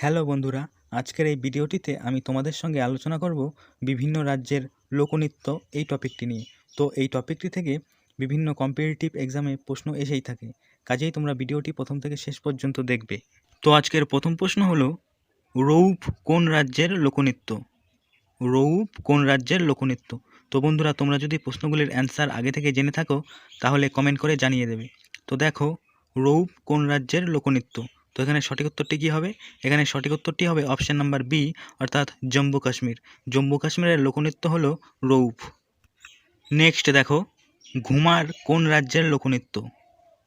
Hello বন্ধুরা, আজকের এই ভিডিওটিতে আমি তোমাদের সঙ্গে আলোচনা করব বিভিন্ন রাজ্যের লোকনৃত্য এই টপিকটি নিয়ে। তো এই টপিকটি থেকে বিভিন্ন কম্পিটিটিভ এক্সামে প্রশ্ন এসেই থাকে, কাজেই তোমরা ভিডিওটি প্রথম থেকে শেষ পর্যন্ত দেখবে। তো আজকের প্রথম প্রশ্ন হলো, রৌপ কোন রাজ্যের লোকনৃত্য? রৌপ কোন রাজ্যের লোকনৃত্য? তো বন্ধুরা, তোমরা যদি প্রশ্নগুলির অ্যান্সার আগে থেকে জেনে থাকো তাহলে কমেন্ট করে জানিয়ে দেবে। তো দেখো, রৌপ কোন রাজ্যের লোকনৃত্য? তো এখানে সঠিক উত্তরটি কী হবে? এখানে সঠিক উত্তরটি হবে অপশান নাম্বার বি, অর্থাৎ জম্মু কাশ্মীর। জম্মু কাশ্মীরের লোকনৃত্য হলো রৌপ। নেক্সট দেখো, ঘুমার কোন রাজ্যের লোকনৃত্য?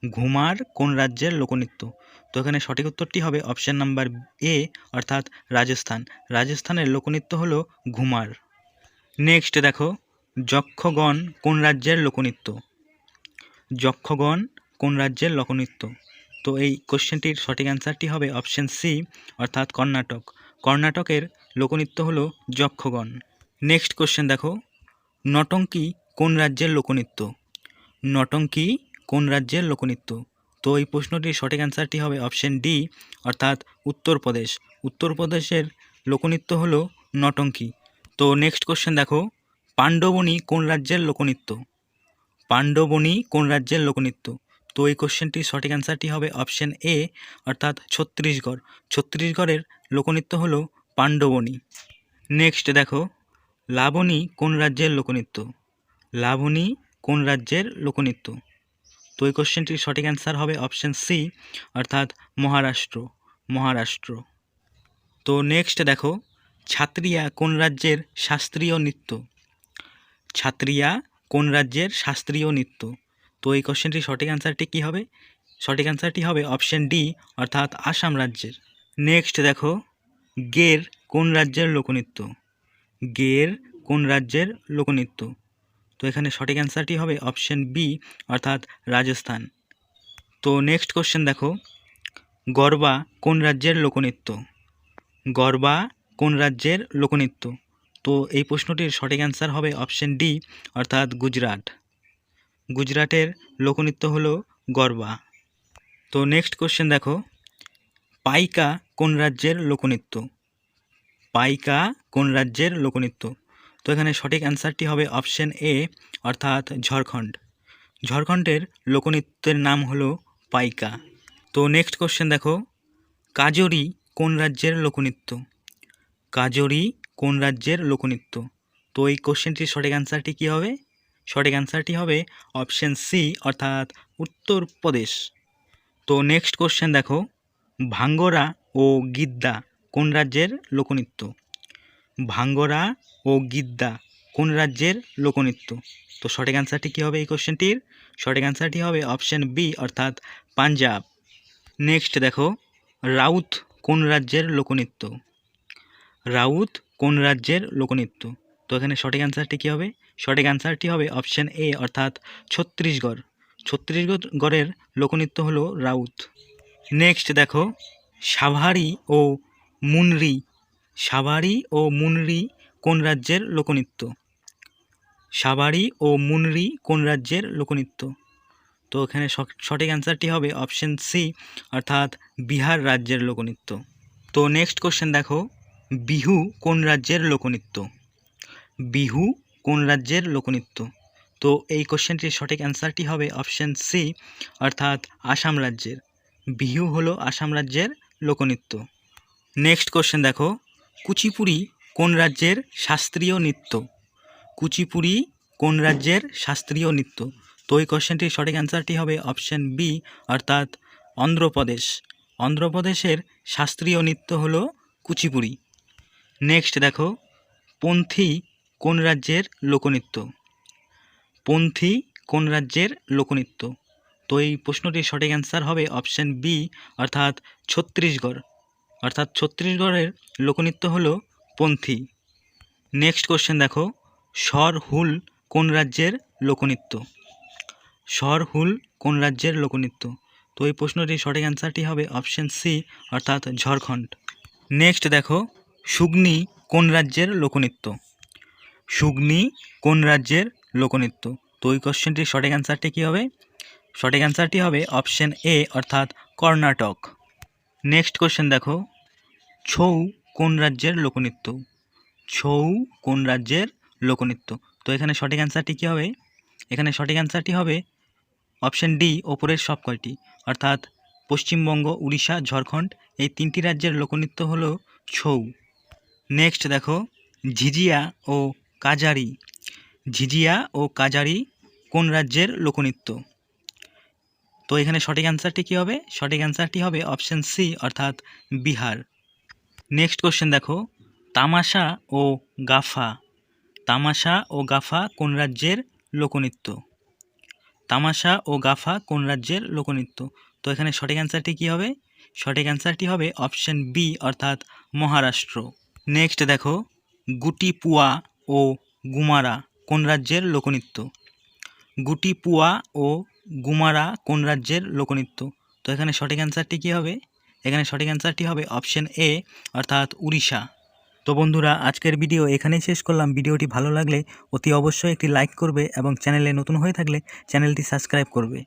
ঘুমার কোন রাজ্যের লোকনৃত্য? তো এখানে সঠিক উত্তরটি হবে অপশান নাম্বার এ, অর্থাৎ রাজস্থান। রাজস্থানের লোকনৃত্য হলো ঘুমার। নেক্সট দেখো, যক্ষগণ কোন রাজ্যের লোকনৃত্য? যক্ষগণ কোন রাজ্যের লোকনৃত্য? তো এই কোশ্চেনটির সঠিক অ্যান্সারটি হবে অপশান সি, অর্থাৎ কর্ণাটক। কর্ণাটকের লোকনৃত্য হলো যক্ষগণ। নেক্সট কোশ্চেন দেখো, নটঙ্কি কোন রাজ্যের লোকনৃত্য? নটঙ্কি কোন রাজ্যের লোকনৃত্য? তো এই প্রশ্নটির সঠিক অ্যান্সারটি হবে অপশান ডি, অর্থাৎ উত্তরপ্রদেশ। উত্তরপ্রদেশের লোকনৃত্য হলো নটঙ্কি। তো নেক্সট কোশ্চেন দেখো, পাণ্ডবনী কোন রাজ্যের লোকনৃত্য? পাণ্ডবনী কোন রাজ্যের লোকনৃত্য? তো এই কোশ্চেনটির সঠিক অ্যান্সারটি হবে অপশান এ, অর্থাৎ ছত্তিশগড়। ছত্তিশগড়ের লোকনৃত্য হলো পাণ্ডবনী। নেক্সট দেখো, লাবণী কোন রাজ্যের লোকনৃত্য? লাবণী কোন রাজ্যের লোকনৃত্য? তো এই কোশ্চেনটির সঠিক অ্যান্সার হবে অপশান সি, অর্থাৎ মহারাষ্ট্র। মহারাষ্ট্র। তো নেক্সট দেখো, ছাত্রিয়া কোন রাজ্যের শাস্ত্রীয় নৃত্য? ছাত্রিয়া কোন রাজ্যের শাস্ত্রীয় নৃত্য? তো এই কোশ্চেনটির সঠিক অ্যান্সারটি কী হবে? সঠিক অ্যান্সারটি হবে অপশান ডি, অর্থাৎ আসাম রাজ্যের। নেক্সট দেখো, গের কোন রাজ্যের লোকনৃত্য? গের কোন রাজ্যের লোকনৃত্য? তো এখানে সঠিক অ্যান্সারটি হবে অপশান বি, অর্থাৎ রাজস্থান। তো নেক্সট কোশ্চেন দেখো, গরবা কোন রাজ্যের লোকনৃত্য? গরবা কোন রাজ্যের লোকনৃত্য? তো এই প্রশ্নটির সঠিক অ্যান্সার হবে অপশান ডি, অর্থাৎ গুজরাট। গুজরাটের লোকনৃত্য হলো গরবা। তো নেক্সট কোশ্চেন দেখো, পাইকা কোন রাজ্যের লোকনৃত্য? পাইকা কোন রাজ্যের লোকনৃত্য? তো এখানে সঠিক অ্যান্সারটি হবে অপশান এ, অর্থাৎ ঝাড়খণ্ড। ঝাড়খণ্ডের লোকনৃত্যের নাম হলো পাইকা। তো নেক্সট কোশ্চেন দেখো, কাজরি কোন রাজ্যের লোকনৃত্য? কাজরি কোন রাজ্যের লোকনৃত্য? তো এই কোশ্চেনটির সঠিক অ্যান্সারটি কী হবে? সঠিক অ্যান্সারটি হবে অপশান সি, অর্থাৎ উত্তরপ্রদেশ। তো নেক্সট কোশ্চেন দেখো, ভাঙ্গরা ও গিদ্দা কোন রাজ্যের লোকনৃত্য? ভাঙ্গরা ও গিদ্দা কোন রাজ্যের লোকনৃত্য? তো সঠিক অ্যান্সারটি কী হবে এই কোশ্চেনটির? সঠিক অ্যান্সারটি হবে অপশান বি, অর্থাৎ পাঞ্জাব। নেক্সট দেখো, রাউত কোন রাজ্যের লোকনৃত্য? রাউত কোন রাজ্যের লোকনৃত্য? তো এখানে সঠিক অ্যান্সারটি কী হবে? সঠিক অ্যান্সারটি হবে অপশান এ, অর্থাৎ ছত্তিশগড়। ছত্তিশগড়ের লোকনৃত্য হলো রাউত। নেক্সট দেখো, সাভারি ও মুনরি। সাভারি ও মুনরি কোন রাজ্যের লোকনৃত্য? সাভারি ও মুনরি কোন রাজ্যের লোকনৃত্য? তো এখানে সঠিক অ্যান্সারটি হবে অপশান সি, অর্থাৎ বিহার রাজ্যের লোকনৃত্য। তো নেক্সট কোশ্চেন দেখো, বিহু কোন রাজ্যের লোকনৃত্য? বিহু কোন রাজ্যের লোকনৃত্য? তো এই কোশ্চেনটির সঠিক অ্যান্সারটি হবে অপশান সি, অর্থাৎ আসাম রাজ্যের। বিহু হলো আসাম রাজ্যের লোকনৃত্য। নেক্সট কোশ্চেন দেখো, কুচিপুড়ি কোন রাজ্যের শাস্ত্রীয় নৃত্য? কুচিপুড়ি কোন রাজ্যের শাস্ত্রীয় নৃত্য? তো এই কোশ্চেনটির সঠিক অ্যান্সারটি হবে অপশান বি, অর্থাৎ অন্ধ্রপ্রদেশ। অন্ধ্রপ্রদেশের শাস্ত্রীয় নৃত্য হলো কুচিপুড়ি। নেক্সট দেখো, পন্থী কোন রাজ্যের লোকনৃত্য? পন্থী কোন রাজ্যের লোকনৃত্য? তো এই প্রশ্নটির সঠিক অ্যান্সার হবে অপশান বি, অর্থাৎ ছত্তিশগড়। অর্থাৎ ছত্তিশগড়ের লোকনৃত্য হলো পন্থী। নেক্সট কোশ্চেন দেখো, সরহুল কোন রাজ্যের লোকনৃত্য? সরহুল কোন রাজ্যের লোকনৃত্য? তো এই প্রশ্নটির সঠিক অ্যান্সারটি হবে অপশান সি, অর্থাৎ ঝাড়খণ্ড। নেক্সট দেখো, সুগনি কোন রাজ্যের লোকনৃত্য? সুগনি কোন রাজ্যের লোকনৃত্য? তো এই কোশ্চেনটির সঠিক অ্যান্সারটি কী হবে? সঠিক অ্যান্সারটি হবে অপশান এ, অর্থাৎ কর্ণাটক। নেক্সট কোশ্চেন দেখো, ছৌ কোন রাজ্যের লোকনৃত্য? ছৌ কোন রাজ্যের লোকনৃত্য? তো এখানে সঠিক অ্যান্সারটি কী হবে? এখানে সঠিক অ্যান্সারটি হবে অপশান ডি, ওপরের সব কয়টি, অর্থাৎ পশ্চিমবঙ্গ, উড়িষ্যা, ঝাড়খণ্ড এই 3টি রাজ্যের লোকনৃত্য হলো ছৌ। নেক্সট দেখো, ঝিঝিয়া ও কাজারি। ঝিঝিয়া ও কাজারি কোন রাজ্যের লোকনৃত্য? তো এখানে সঠিক অ্যান্সারটি কী হবে? সঠিক অ্যান্সারটি হবে অপশান সি, অর্থাৎ বিহার। নেক্সট কোশ্চেন দেখো, তামাশা ও গাফা। তামাশা ও গাফা কোন রাজ্যের লোকনৃত্য? তামাশা ও গাফা কোন রাজ্যের লোকনৃত্য? তো এখানে সঠিক অ্যান্সারটি কী হবে? সঠিক অ্যান্সারটি হবে অপশান বি, অর্থাৎ মহারাষ্ট্র। নেক্সট দেখো, গুটি পুয়া ও গুমারা কোন রাজ্যের লোকনৃত্য? গুটি পুয়া ও গুমারা কোন রাজ্যের লোকনৃত্য? তো এখানে সঠিক অ্যান্সারটি কী হবে? এখানে সঠিক অ্যান্সারটি হবে অপশান এ, অর্থাৎ উড়িষ্যা। তো বন্ধুরা, আজকের ভিডিও এখানেই শেষ করলাম। ভিডিওটি ভালো লাগলে অতি অবশ্যই একটি লাইক করবে এবং চ্যানেলে নতুন হয়ে থাকলে চ্যানেলটি সাবস্ক্রাইব করবে।